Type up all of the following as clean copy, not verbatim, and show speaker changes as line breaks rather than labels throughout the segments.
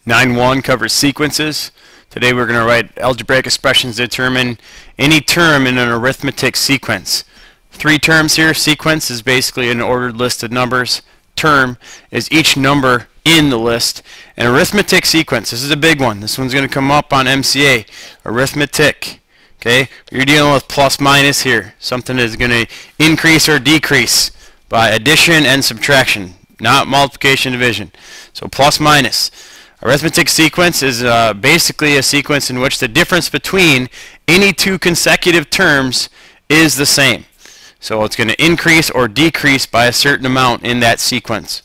9.1 covers sequences. Today we're going to write algebraic expressions to determine any term in an arithmetic sequence. 3 terms here. Sequence is basically an ordered list of numbers. Term is each number in the list. An arithmetic sequence, this is a big one. This one's going to come up on MCA. Arithmetic. Okay, you're dealing with plus minus here. Something is going to increase or decrease by addition and subtraction, not multiplication and division. So plus minus. Arithmetic sequence is basically a sequence in which the difference between any 2 consecutive terms is the same. So it's going to increase or decrease by a certain amount in that sequence.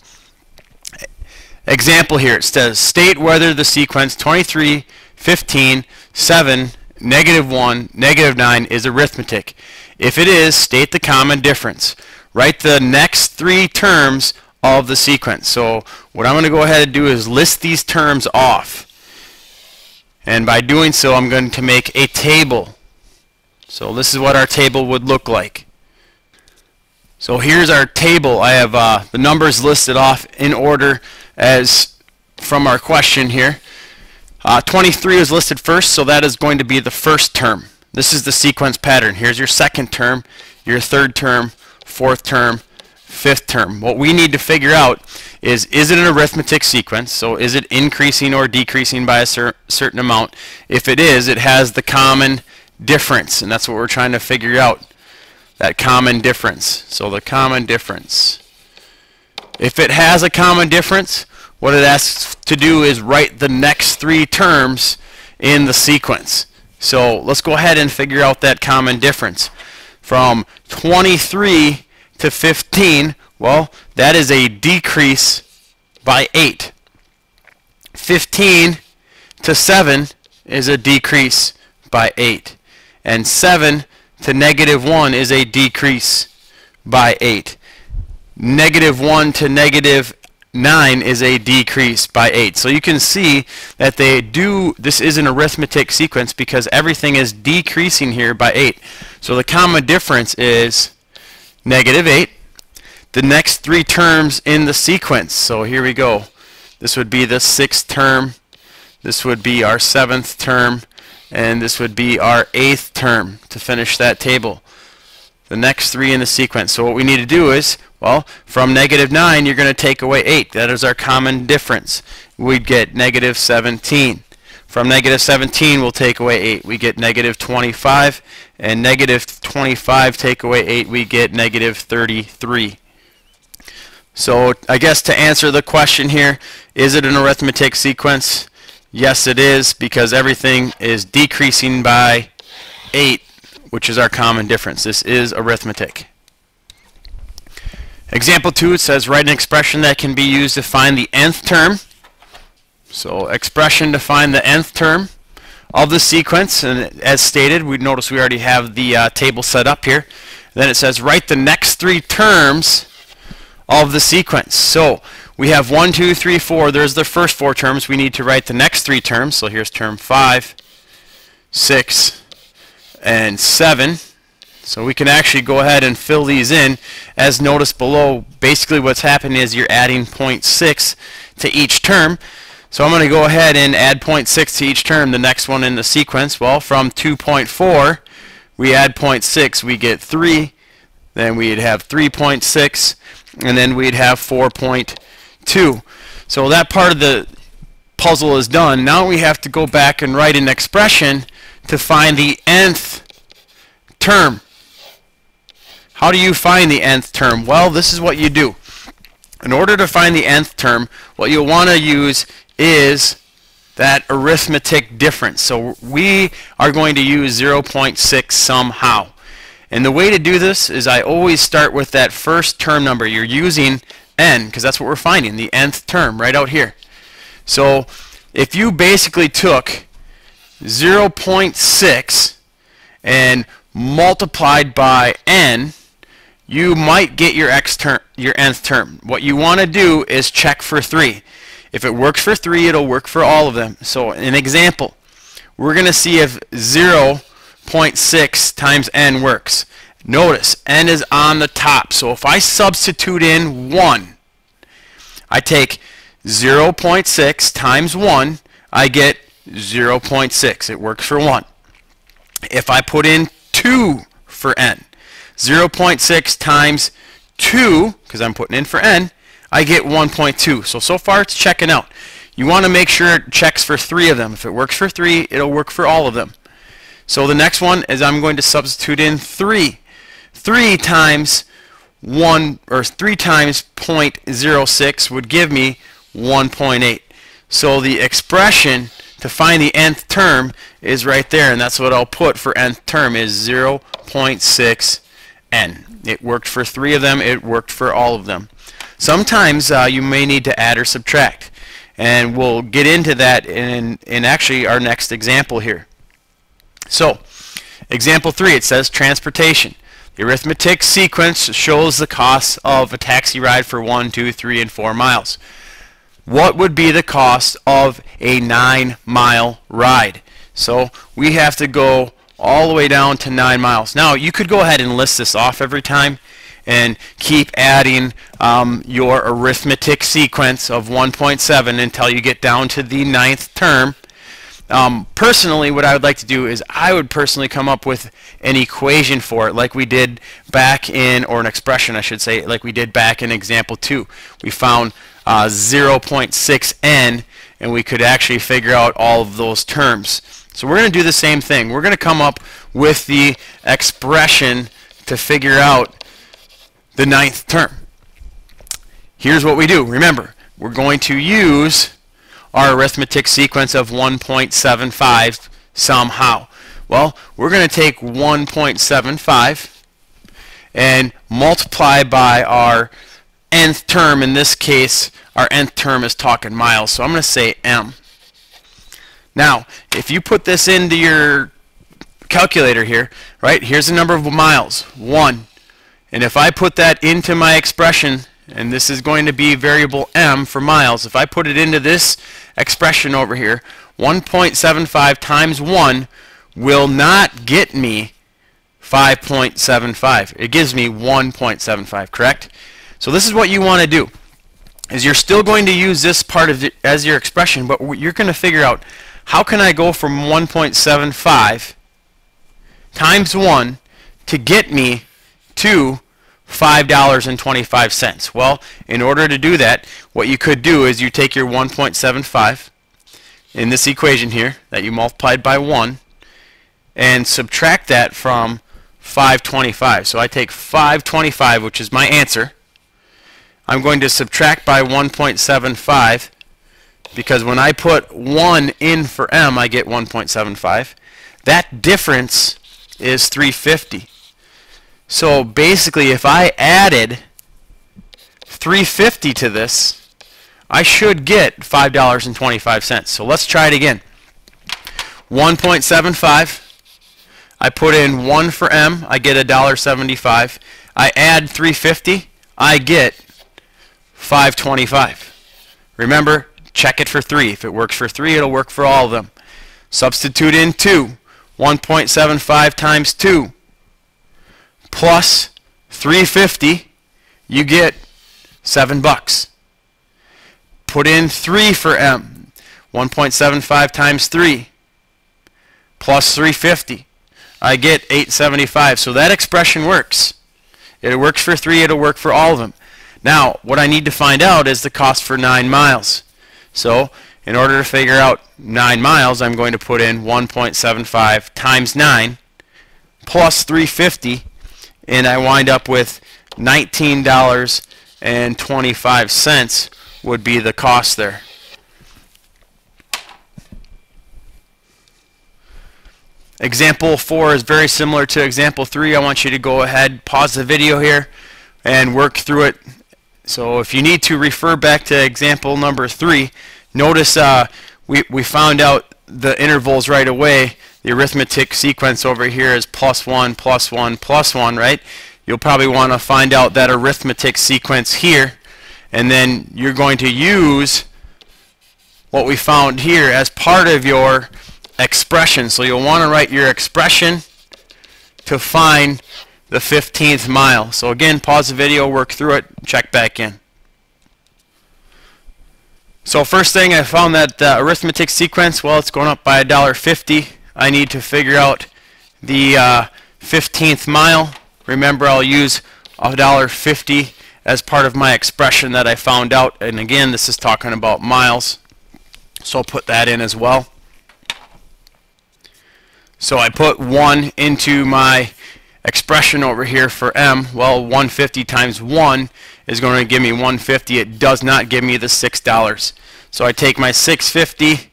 Example here, it says state whether the sequence 23, 15, 7, -1, -9 is arithmetic. If it is, state the common difference. Write the next 3 terms of the sequence. So what I'm going to go ahead and do is list these terms off. And by doing so, I'm going to make a table. So this is what our table would look like. So here's our table. I have the numbers listed off in order as from our question here. 23 is listed first, so that is going to be the first term. This is the sequence pattern. Here's your second term, your third term, fourth term, fifth term. What we need to figure out is it an arithmetic sequence? So is it increasing or decreasing by a certain amount? If it is, it has the common difference, and that's what we're trying to figure out. That common difference. So the common difference. If it has a common difference, what it asks to do is write the next 3 terms in the sequence. So let's go ahead and figure out that common difference. From 23 to 15, well, that is a decrease by 8. 15 to 7 is a decrease by 8. And 7 to -1 is a decrease by 8. -1 to -9 is a decrease by 8. So you can see that this is an arithmetic sequence because everything is decreasing here by 8. So the common difference is -8. The next 3 terms in the sequence. So here we go. This would be the 6th term. This would be our 7th term. And this would be our 8th term to finish that table. The next 3 in the sequence. So what we need to do is, well, from -9 you're going to take away 8. That is our common difference. We'd get -17. From -17 we'll take away 8. We get -25. And -25 take away 8, we get -33. So I guess to answer the question here, is it an arithmetic sequence? Yes, it is, because everything is decreasing by 8, which is our common difference. This is arithmetic. Example 2, it says write an expression that can be used to find the nth term. So expression to find the nth term of the sequence, and as stated, we notice we already have the table set up here. Then it says write the next 3 terms of the sequence. So we have 1, 2, 3, 4. There's the first 4 terms. We need to write the next 3 terms. So here's term 5, 6, and 7. So we can actually go ahead and fill these in. As noticed below, basically what's happening is you're adding 0.6 to each term. So I'm going to go ahead and add 0.6 to each term, the next one in the sequence. Well, from 2.4, we add 0.6, we get 3. Then we'd have 3.6, and then we'd have 4.2. So that part of the puzzle is done. Now we have to go back and write an expression to find the nth term. How do you find the nth term? Well, this is what you do. In order to find the nth term, what you'll want to use is that arithmetic difference. So we are going to use 0.6 somehow. And the way to do this is I always start with that first term number. You're using n because that's what we're finding, the nth term right out here. So if you basically took 0.6 and multiplied by n, you might get your nth term. What you want to do is check for 3. If it works for 3, it'll work for all of them. So an example, we're going to see if 0.6 times n works. Notice n is on the top. So if I substitute in 1, I take 0.6 times 1, I get 0.6. It works for 1. If I put in 2 for n, 0.6 times 2, because I'm putting in for n, I get 1.2. So far it's checking out. You want to make sure it checks for 3 of them. If it works for 3, it'll work for all of them. So the next one is I'm going to substitute in 3. 3 times 1, or 3 times 0.06 would give me 1.8. So the expression to find the nth term is right there, and that's what I'll put for nth term is 0.6 n. It worked for 3 of them. It worked for all of them. Sometimes you may need to add or subtract, and we'll get into that in actually our next example here. So, example 3, it says transportation. The arithmetic sequence shows the cost of a taxi ride for 1, 2, 3, and 4 miles. What would be the cost of a 9-mile ride? So we have to go all the way down to 9 miles. Now you could go ahead and list this off every time and keep adding your arithmetic sequence of 1.7 until you get down to the 9th term. Personally, what I would like to do is I would personally come up with an equation for it like we did back in, or an expression I should say, like we did back in example 2. We found 0.6n, and we could actually figure out all of those terms. So we're going to do the same thing. We're going to come up with the expression to figure out the 9th term. Here's what we do. Remember, we're going to use our arithmetic sequence of 1.75 somehow. Well, we're going to take 1.75 and multiply by our nth term. In this case, our nth term is talking miles, so I'm going to say m. Now, if you put this into your calculator here, right, here's the number of miles, 1. And if I put that into my expression, and this is going to be variable m for miles, if I put it into this expression over here, 1.75 times 1 will not get me 5.75. It gives me 1.75, correct? So this is what you want to do, is you're still going to use this part of it as your expression, but you're going to figure out, how can I go from 1.75 times 1 to get me to $5.25? Well, in order to do that, what you could do is you take your 1.75 in this equation here that you multiplied by 1 and subtract that from 525. So I take 525, which is my answer. I'm going to subtract by 1.75 because when I put 1 in for m, I get 1.75. That difference is 350. So basically, if I added 350 to this, I should get $5.25. So let's try it again. 1.75. I put in 1 for m, I get $1.75. I add 350, I get $5.25. Remember, check it for 3. If it works for 3, it'll work for all of them. Substitute in 2. 1.75 times 2 plus 350, you get $7. Put in 3 for m. 1.75 times 3 plus 350. I get $8.75. So that expression works. It works for 3. It'll work for all of them. Now, what I need to find out is the cost for 9 miles. So, in order to figure out 9 miles, I'm going to put in 1.75 times 9 plus 350, and I wind up with $19.25 would be the cost there. Example 4 is very similar to example 3. I want you to go ahead, pause the video here, and work through it. So if you need to refer back to example number 3, notice we found out the intervals right away. The arithmetic sequence over here is +1, +1, +1, right? You'll probably want to find out that arithmetic sequence here, and then you're going to use what we found here as part of your expression. So you'll want to write your expression to find the 15th mile. So again, pause the video, work through it, check back in. So first thing, I found that the arithmetic sequence, well, it's going up by $1.50. I need to figure out the 15th mile. Remember, I'll use $1.50 as part of my expression that I found out. And again, this is talking about miles. So I'll put that in as well. So I put 1 into my expression over here for m. Well, 150 times 1 is going to give me 150. It does not give me the $6. So I take my 650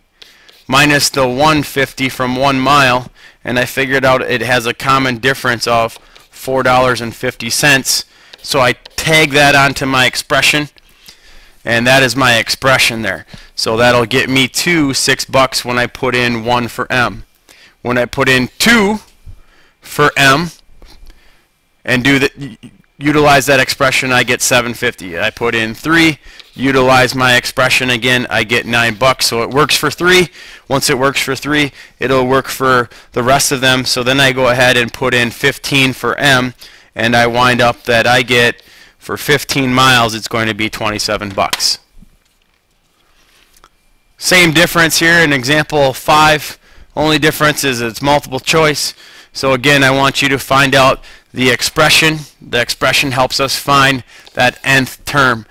minus the 150 from 1 mile, and I figured out it has a common difference of $4.50. So I tag that onto my expression, and that is my expression there. So that'll get me to $6 when I put in 1 for m. When I put in 2 for m and utilize that expression, I get $7.50. I put in 3, utilize my expression again, I get $9. So it works for 3. Once it works for 3, it'll work for the rest of them. So then I go ahead and put in 15 for m, and I wind up that I get, for 15 miles, it's going to be $27. Same difference here in example 5. Only difference is it's multiple choice. So again, I want you to find out the expression. The expression helps us find that nth term.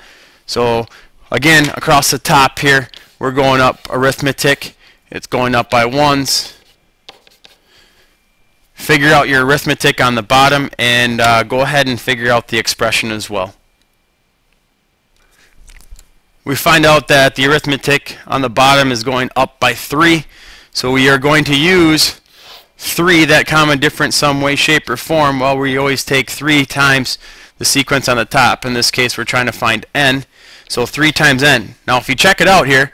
So again, across the top here, we're going up arithmetic. It's going up by ones. Figure out your arithmetic on the bottom, and go ahead and figure out the expression as well. We find out that the arithmetic on the bottom is going up by 3. So we are going to use 3, that common difference, some way, shape, or form. Well, we always take 3 times the sequence on the top. In this case, we're trying to find n. So 3 times n. Now, if you check it out here,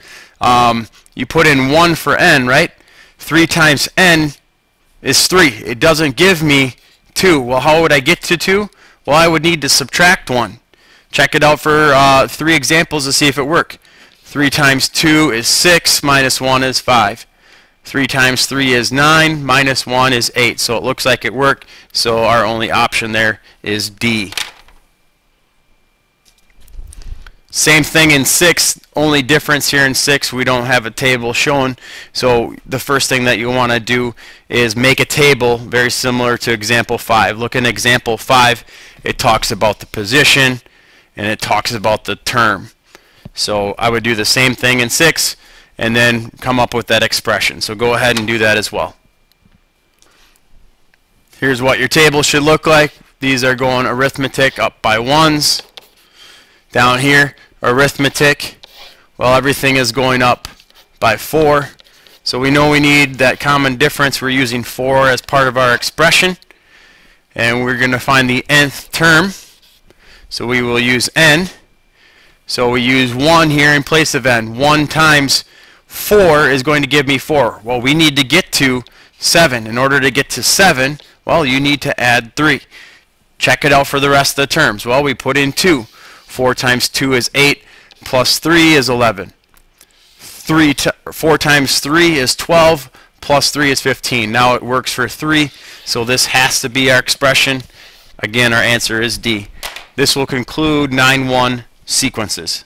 you put in 1 for n, right? 3 times n is 3. It doesn't give me 2. Well, how would I get to 2? Well, I would need to subtract 1. Check it out for 3 examples to see if it works. 3 times 2 is 6, minus 1 is 5. 3 times 3 is 9, minus 1 is 8. So it looks like it worked, so our only option there is D. Same thing in 6, only difference here in 6, we don't have a table shown. So the first thing that you want to do is make a table very similar to example 5. Look in example 5, it talks about the position and it talks about the term. So I would do the same thing in 6 and then come up with that expression. So go ahead and do that as well. Here's what your table should look like. These are going arithmetic up by ones. Down here, arithmetic, well, everything is going up by 4. So we know we need that common difference. We're using 4 as part of our expression. And we're going to find the nth term. So we will use n. So we use 1 here in place of n. 1 times 4 is going to give me 4. Well, we need to get to 7. In order to get to 7, well, you need to add 3. Check it out for the rest of the terms. Well, we put in 2. 4 times 2 is 8, plus 3 is 11. 4 times 3 is 12, plus 3 is 15. Now it works for 3, so this has to be our expression. Again, our answer is D. This will conclude 9-1 sequences.